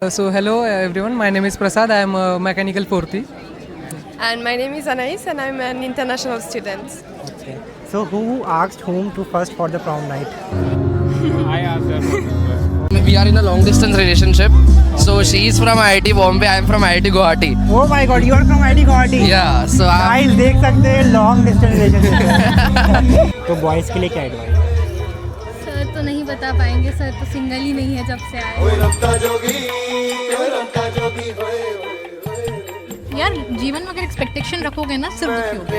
So hello everyone, my name is Prasad. I am a mechanical fourth. And my name is Anais and I'm an international student. Okay. So who asked whom to first for the prom night? I asked her. We are in a long distance relationship. So she is from IIT Bombay, I am from IIT Guwahati. Oh my God, you are from IIT Guwahati. Yeah, so Guys देख सकते हैं long distance relationship. तो boys के लिए क्या advice? Sir तो नहीं बता पाएंगे, सर तो सिंगल ही नहीं है जब से आए। यार जीवन में अगर एक्सपेक्टेशन रखोगे ना सिर्फ दुखी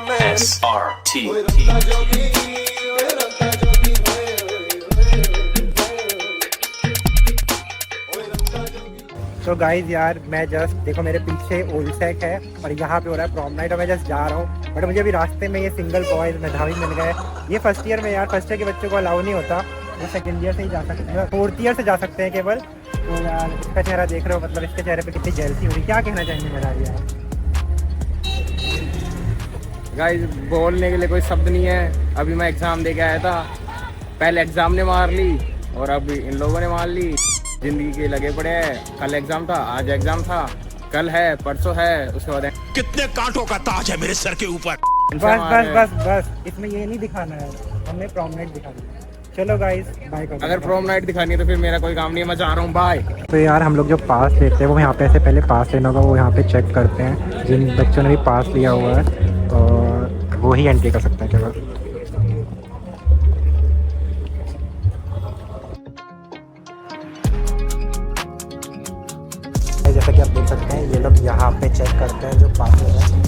होगे। SRT. तो गाइज यार मैं जस्ट देखो मेरे पीछे ओल्ड सेक है और यहाँ पे हो रहा है प्रॉम नाइट और मैं जस्ट जा रहा हूँ बट मुझे अभी रास्ते में ये सिंगल बॉयज मेधावी मिल गए। ये फर्स्ट ईयर में यार फर्स्ट ईयर के बच्चों को अलाउ नहीं होता, वो सेकेंड ईयर से ही जा सकते हैं, फोर्थ ईयर से जा सकते हैं केवल। तो यार इसका चेहरा देख रहे हो, मतलब इसके चेहरे पे कितनी जेलसी हो रही, क्या कहना चाहेंगे मेधावी यार? गाइस बोलने के लिए कोई शब्द नहीं है। अभी मैं एग्जाम दे के आया था, पहले एग्जाम ने मार ली और अब इन लोगों ने मार ली। जिंदगी के लगे पड़े हैं। कल एग्जाम था, आज एग्जाम था, कल है, परसों है, उसके बाद कितने कांटों का ताज है मेरे सर के ऊपर। बस इसमें ये नहीं दिखाना है, हमें प्रॉम नाइट दिखाना है। चलो गाइस बाय कर। अगर प्रोम नाइट दिखानी है तो फिर मेरा कोई काम नहीं है, मैं जा रहा हूँ, बाय। तो यार हम लोग जो पास लेते हैं वो यहाँ पे ऐसे पहले पास लेना होगा, वो यहाँ पे चेक करते हैं। जिन बच्चों ने भी पास लिया हुआ है और वो ही एंट्री कर सकते हैं केवल। जैसा कि आप देख सकते हैं ये लोग यहाँ पे चेक करते हैं जो पास ले रहे हैं।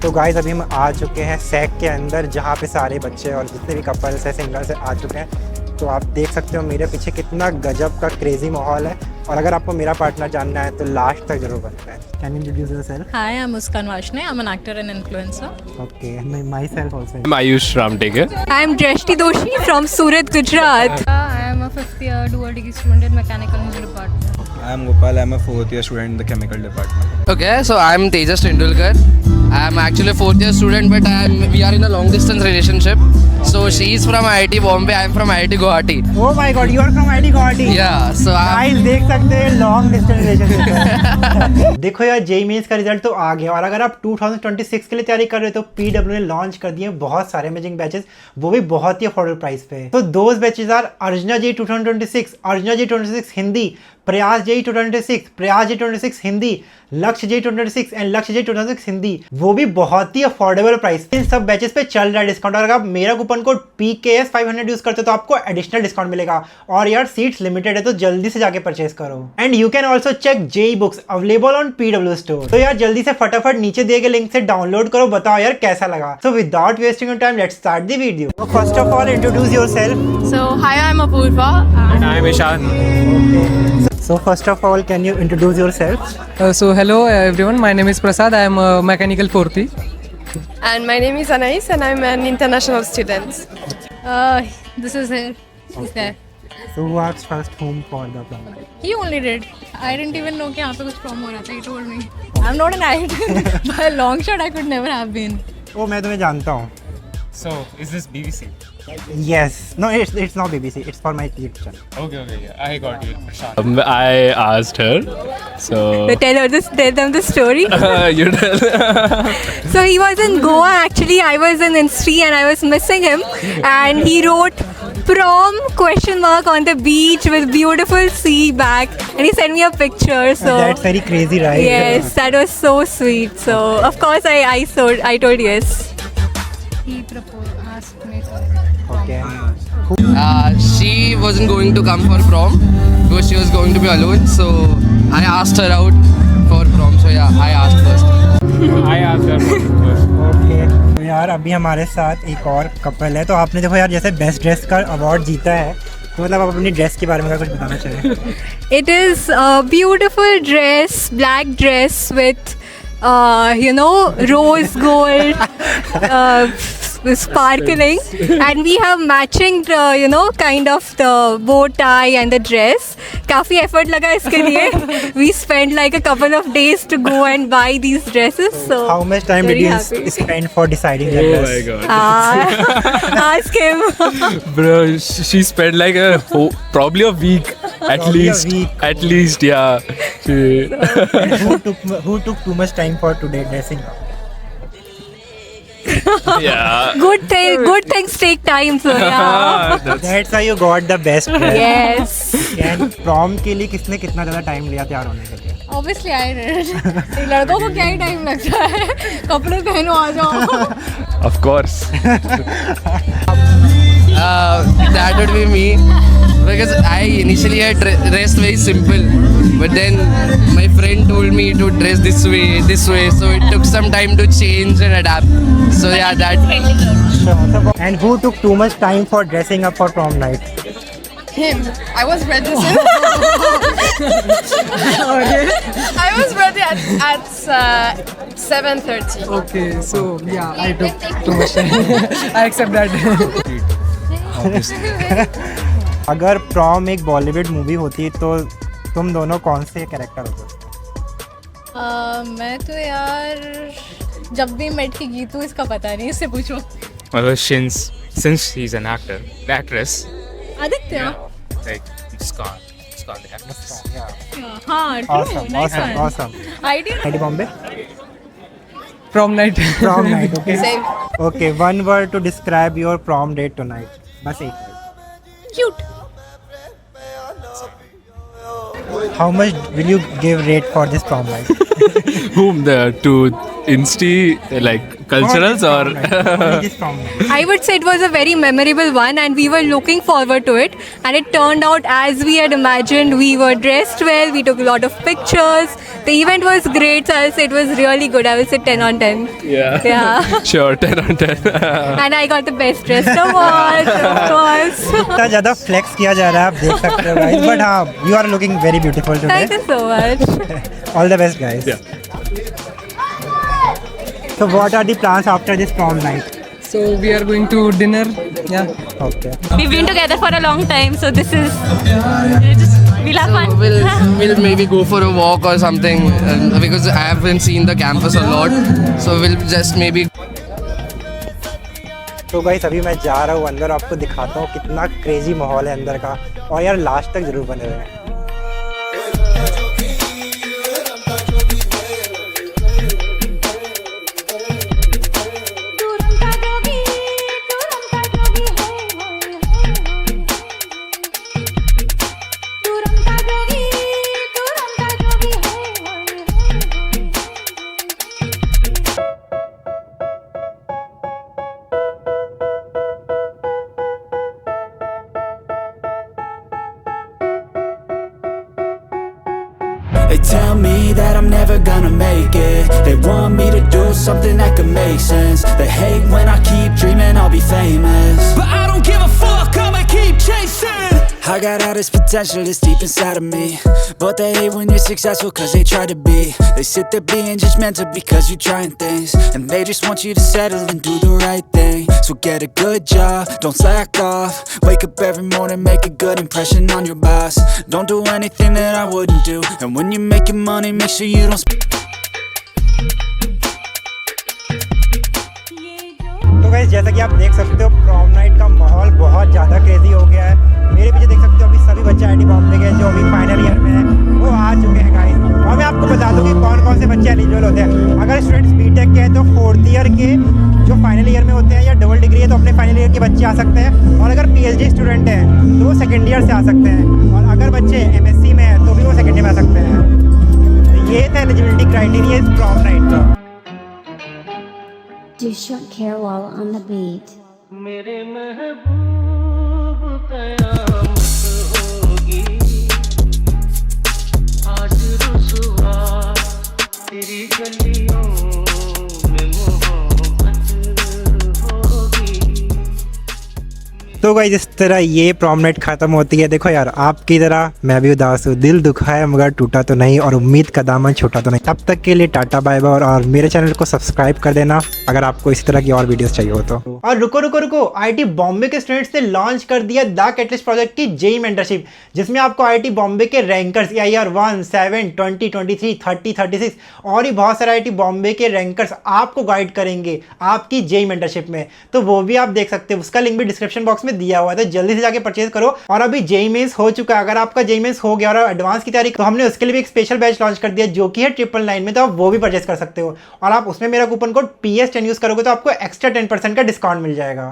तो गाइस अभी हम आ चुके हैं सैक के अंदर, जहाँ पे सारे बच्चे और जितने भी कपल्स हैं सिंगल्स आ चुके हैं। तो आप देख सकते हो मेरे पीछे कितना गजब का क्रेजी माहौल है। और अगर आपको मेरा पार्टनर जानना है तो लास्ट तक जरूर बनना है। Can you introduce yourself? Hi, I'm Muskan Vashne. I'm an actor and influencer. Okay, my self also. I'm Ayush Ramtekar. I'm Drashti Doshi from Surat, Gujarat. I am a fifth year dual degree student in mechanical engineering department. I am Gopal. I am a fourth year student in the chemical department. okay, so I am Tejas Tendulkar. I am actually a fourth year student, but we are in a long distance relationship. So she is from IIT Bombay, I am from IIT Guwahati. Oh my God, you are from IIT Guwahati. Yeah, so guys देख सकते हैं long distance relationship. देखो यार JEE mains का result तो आ गया और अगर आप 2026 के लिए तैयारी कर रहे हो तो पीडब्ल्यू ने लॉन्च कर दिए बहुत सारे अमेजिंग बैचेस, वो भी बहुत ही अफोर्डेबल प्राइस पे। तो those batches are Arjuna JEE 2026, Arjuna JEE 2026 Hindi, Prayas JEE 2026, Prayas JEE 2026 Hindi, Lakshya JEE 2026 and Lakshya JEE 2026 Hindi, वो भी बहुत ही अफोर्डेबल प्राइस पे। इन सब बैचेस पे चल रहा है डिस्काउंट। अगर आप मेरा कूपन कोड PKS500 यूज करते हो तो आपको एडिशनल डिस्काउंट मिलेगा। और यार सीट्स लिमिटेड है तो जल्दी से जाके परचेस करो। And you can also check JEE books available on PW store. तो यार जल्दी से फटाफट नीचे दिए गए लिंक से डाउनलोड करो, बताओ यार कैसा लगा। So without wasting your time let's start the video. First of all introduce yourself. So, hi, I'm Apurva. And I am Ishan. So first of all, can you introduce yourself? So hello everyone, my name is Prasad. I am a mechanical fourth. And my name is Anais and I'm an international student. This is here. He's there. So who asked first whom for the prom? He only did. I didn't even know कि यहाँ पे कुछ prom हो रहा था. He told me. I'm not an idol. By a long shot, I could never have been. Oh, मैं तुम्हें जानता हूँ। So, is this BBC? Yes. No, it's not BBC. It's for my YouTube channel. Okay, yeah. I got you. Prashant. I asked her. So, Tell them the story. you tell. So he was in Goa actually. I was in Instri and I was missing him. And he wrote prom ? on the beach with beautiful sea back. And he sent me a picture. So That's very crazy, right? yes, that was so sweet. So of course I told yes. He proposed, asked me for Okay. she wasn't going to come for prom because she was going to be alone. So I asked her out for prom. So yeah, I asked first. I asked her first. Okay. तो यार अभी हमारे साथ एक और couple है। तो आपने देखो यार जैसे बेस्ट ड्रेस का अवार्ड जीता है, तो मतलब आप अपनी ड्रेस के बारे में कुछ बताना चाहिए? It is a beautiful dress, black dress with rose gold sparkling, and we have matching, kind of the bow tie and the dress. काफी effort लगा इसके लिए. We spent like a couple of days to go and buy these dresses. So How much time did very you happy. spend for deciding that dress? Ask him. Bro, she spent like probably a week at Probably a least. week. At least, yeah. And who took too much time for today dressing up? Yeah. Good things take time. So yeah. That's how you got the best dress. Yes. And prom के लिए किसने कितना ज़्यादा time लिया तैयार होने के लिए? Obviously I did. लड़कों को क्या ही टाइम लगता है, कपड़े पहनो आ जाओ. Of course. That would be me, because I initially had dressed very simple, but then my friend told me to dress this way, so it took some time to change and adapt. So yeah, that. And who took too much time for dressing up for prom night? Him. I was ready. I was ready at 7:30. Okay, so yeah, I took too much time. I accept that. अगर prom एक Bollywood movie होती तो तुम दोनों कौन से character होते? मैं तो यार जब भी मेट की गीतू इसका पता नहीं, इससे पूछो. Well, since he's an actress, Aditya. like it's gone the actress. हाँ. Awesome. Idea. Ready, Bombay? Prom night. Prom night, okay? Same. Okay, one word to describe your prom date tonight. बस एक word. Cute. How much will you give rate for this prom night? Whom to Insti, like culturals or? Only this prom night. I would say it was a very memorable one, and we were looking forward to it, and it turned out as we had imagined. We were dressed well, we took a lot of pictures. The event was great, so I'll say it was really good. I will say 10 on 10. Yeah. Sure, 10 on 10. And I got the best dressed award, of course. इतना ज़्यादा flex किया जा रहा है, आप देख सकते हो guys. But हाँ, you are looking very beautiful today. Thank you so much. All the best, guys. Yeah. So what are the plans after this prom night? So we are going to dinner. Yeah. Okay. We've been together for a long time, so this is we'll have fun. We'll maybe go for a walk or something, because I haven't seen the campus a lot. So we'll just maybe. तो guys अभी मैं जा रहा हूँ अंदर, आपको दिखाता हूँ कितना क्रेजी माहौल है अंदर का, और यार लास्ट तक जरूर बने रहें. They tell me that I'm never gonna make it. They want me to do something that could make sense. They hate when I keep dreaming I'll be famous, but I don't give a fuck, I'ma keep chasing. I got all this potential that's deep inside of me, but they hate when you're successful cause they try to be. They sit there being judgmental because you're trying things, and they just want you to settle and do the right thing. So get a good job, don't slack off. Wake up every morning, make a good impression on your boss. Don't do anything that I wouldn't do, and when you're making money, make sure you don't तो guys जैसा कि आप देख सकते हो prom night का माहौल बहुत ज़्यादा क्रेजी हो गया है. मेरे पीछे देख सकते हो अभी सभी बच्चे आईटी बॉम्बे के जो अभी फाइनल ईयर में हैं वो आ चुके हैं गाइस. और मैं आपको बता दूं कि कौन कौन से बच्चे एलिजिबल होते हैं. अगर स्टूडेंट्स बीटेक के हैं तो 4th ईयर के जो फाइनल ईयर में होते हैं, या डबल डिग्री है तो अपने फाइनल ईयर के बच्चे आ सकते हैं. और अगर पीएचडी स्टूडेंट हैं तो वो सेकेंड ईयर से आ सकते हैं. और अगर बच्चे एमएससी में हैं तो भी वो सेकेंड ईयर में आ सकते हैं. तो ये था एलिजिबिलिटी क्राइटेरिया इस प्रॉम नाइट का. Do short care while on the beat. तो गाइस इस तरह ये प्रॉम नाइट खत्म होती है। देखो यार, आपकी तरह मैं भी उदास हूँ, दिल दुखा है मगर टूटा तो नहीं, और उम्मीद का दामन छोटा तो नहीं। तब तक के लिए टाटा बाय बाय, और मेरे चैनल को सब्सक्राइब कर देना अगर आपको इसी तरह की और वीडियोस चाहिए हो तो। और रुको रुको रुको, आईआईटी बॉम्बे के स्टूडेंट्स ने लॉन्च कर दिया द कैटलिस्ट प्रोजेक्ट की जेईई मेंटरशिप, जिसमें आपको आईआईटी बॉम्बे के रैंकर्स AIR 1, 7, 20, 23, 30, 36 और भी बहुत सारे आईआईटी बॉम्बे के रैंकर्स आपको गाइड करेंगे आपकी जेईई मेंटरशिप में। तो वो भी आप देख सकते हो, उसका लिंक भी डिस्क्रिप्शन बॉक्स में दिया हुआ है, तो जल्दी से जाके परचेज करो। और अभी जेईई मेंस हो चुका है, अगर आपका जेईई मेंस हो गया और एडवांस की तैयारी, तो हमने उसके लिए भी एक स्पेशल बैच लॉन्च कर दिया जो कि है 999 में, तो आप वो भी परचेज कर सकते हो। और आप उसमें मेरा कूपन कोड PS10 यूज करोगे तो आपको एक्स्ट्रा 10% का डिस्काउंट मिल जाएगा।